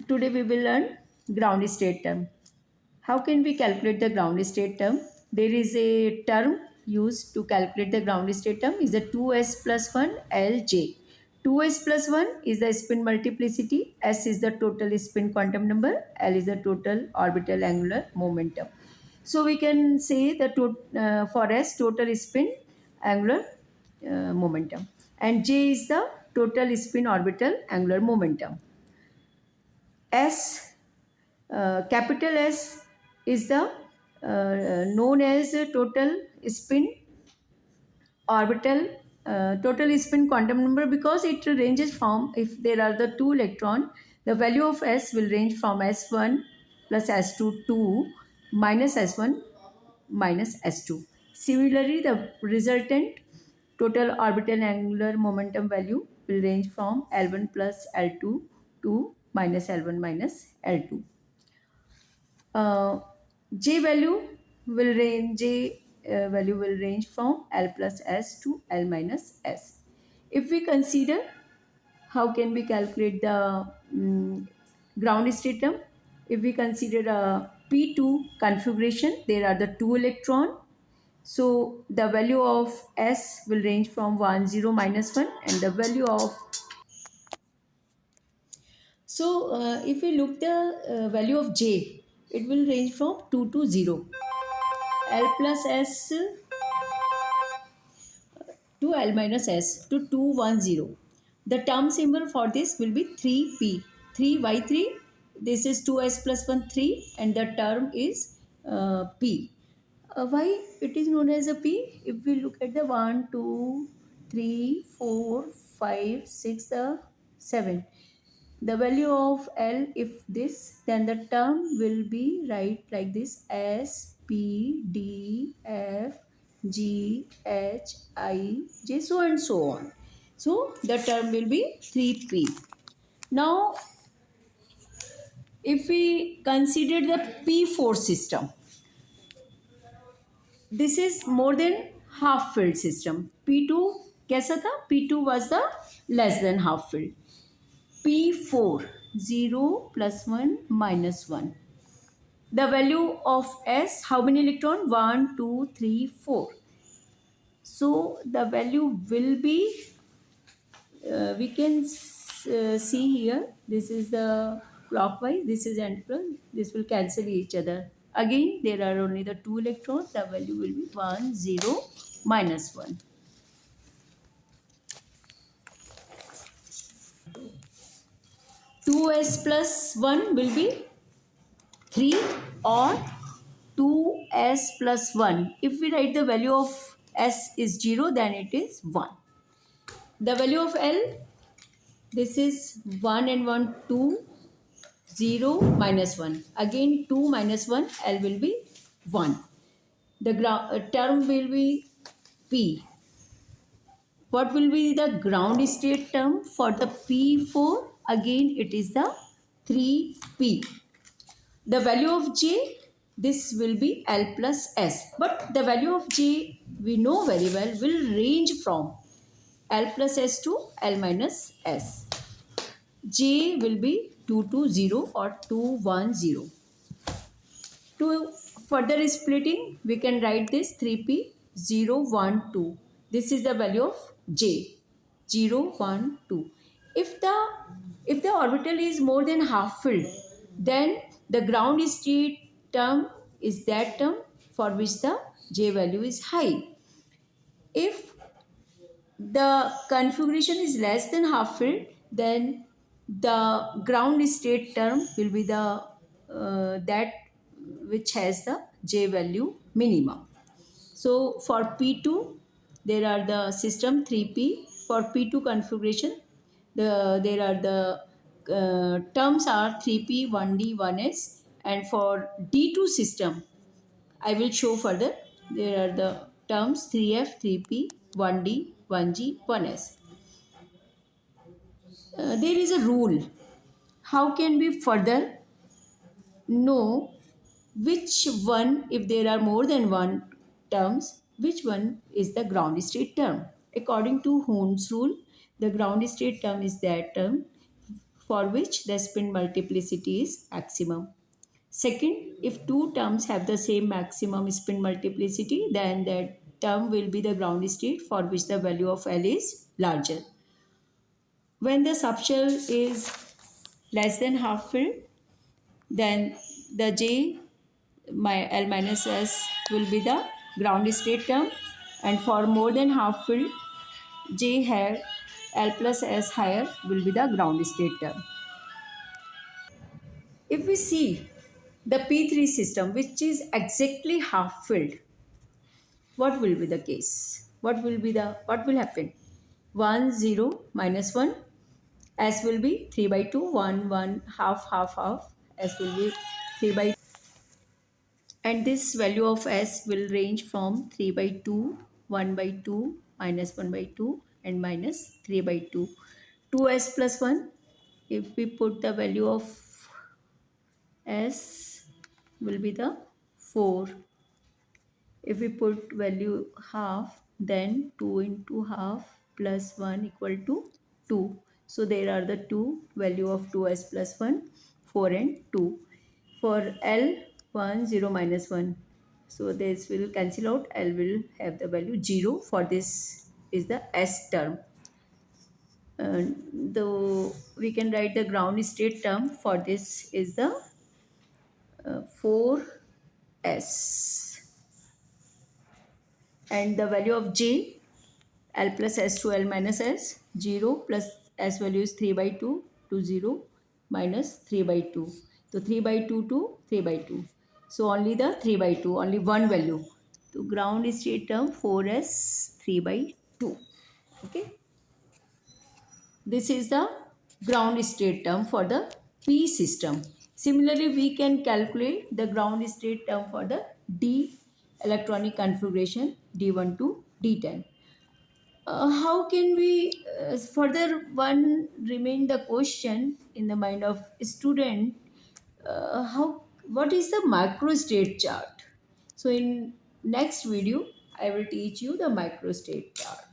Today we will learn ground state term. How can we calculate the ground state term? There is a term used to calculate the ground state term is the 2s plus 1 Lj. 2s plus 1 is the spin multiplicity, s is the total spin quantum number, L is the total orbital angular momentum. So we can say that for s total spin angular momentum, and j is the total spin orbital angular momentum. S, capital S is the known as total spin orbital, total spin quantum number, because it ranges from, if there are the two electron, the value of S will range from S1 plus S2 to minus S1 minus S2. Similarly, the resultant total orbital angular momentum value will range from L1 plus L2 to minus L1 minus L2. uh, j value value will range from L plus S to L minus S. If we consider how can we calculate the ground state term, if we consider a P2 configuration, there are the two electron. So the value of S will range from 1 0 minus 1, and the value of, so if we look the value of J, it will range from 2 to 0. L plus S to L minus S to 210. The term symbol for this will be 3P. 3 by 3, this is 2S plus 1 3, and the term is P. Why it is known as a P? If we look at the 1, 2, 3, 4, 5, 6, 7. The value of L, if this, then the term will be right like this: S, P, D, F, G, H, I, J, so and so on. So the term will be 3P. Now, if we consider the P4 system, this is more than half filled system. P2 कैसा था? P2 was the less than half filled. P4, 0 plus 1 minus 1. The value of S, how many electron? 1, 2, 3, 4. So the value will be, we can see here, this is the clockwise, this is anticlockwise, this will cancel each other. Again, there are only the two electrons, the value will be 1, 0, minus 1. Two S plus 1 will be 3, or 2s plus 1. If we write the value of s is 0, then it is 1. The value of L, this is 1 and 1, 2, 0 minus 1. Again 2 minus 1, L will be 1. The term will be P. What will be the ground state term for the P4? Again it is the 3P. The value of J, this will be L plus S. But the value of J, we know very well, will range from L plus S to L minus S. J will be 220 or 210. To further splitting, we can write this 3P 012. This is the value of J, 012. If the orbital is more than half filled, then the ground state term is that term for which the J value is high. If the configuration is less than half filled, then the ground state term will be the that which has the J value minimum. So for P2, there are the system 3P. For P2 configuration, there are the terms are 3P, 1D, 1S, and for D2 system, I will show further. There are the terms 3F, 3P, 1D, 1G, 1S. There is a rule. How can we further know which one, if there are more than one terms, which one is the ground state term? According to Hund's rule, the ground state term is that term for which the spin multiplicity is maximum. Second, if two terms have the same maximum spin multiplicity, then that term will be the ground state for which the value of L is larger. When the subshell is less than half filled, then the J L minus S will be the ground state term, and for more than half filled, J have L plus S higher will be the ground state term. If we see the P3 system, which is exactly half filled, what will be the case? What will happen? 1 0 minus 1, S will be 3 by 2, 1 1 half half half, S will be 3 by 2, and this value of S will range from 3 by 2, 1 by 2, minus 1 by 2, and minus 3 by 2. 2S plus 1, if we put the value of S will be the 4. If we put value half, then 2 into half plus 1 equal to 2. So there are the two value of 2s plus 1, 4 and 2. For L, 1, 0 minus 1. So this will cancel out. L will have the value 0. For this is the S term. Though we can write the ground state term for this is the 4s, and the value of J L plus S to L minus S, 0 plus S value is 3 by 2 to 0 minus 3 by 2. So 3 by 2 to 3 by 2. So only the 3 by 2, only one value. So ground state term 4S 3 by 2. Okay. This is the ground state term for the P system. Similarly, we can calculate the ground state term for the D electronic configuration D1 to D10. How can we further one remain the question in the mind of student, how what is the microstate chart? So in next video I will teach you the microstate chart.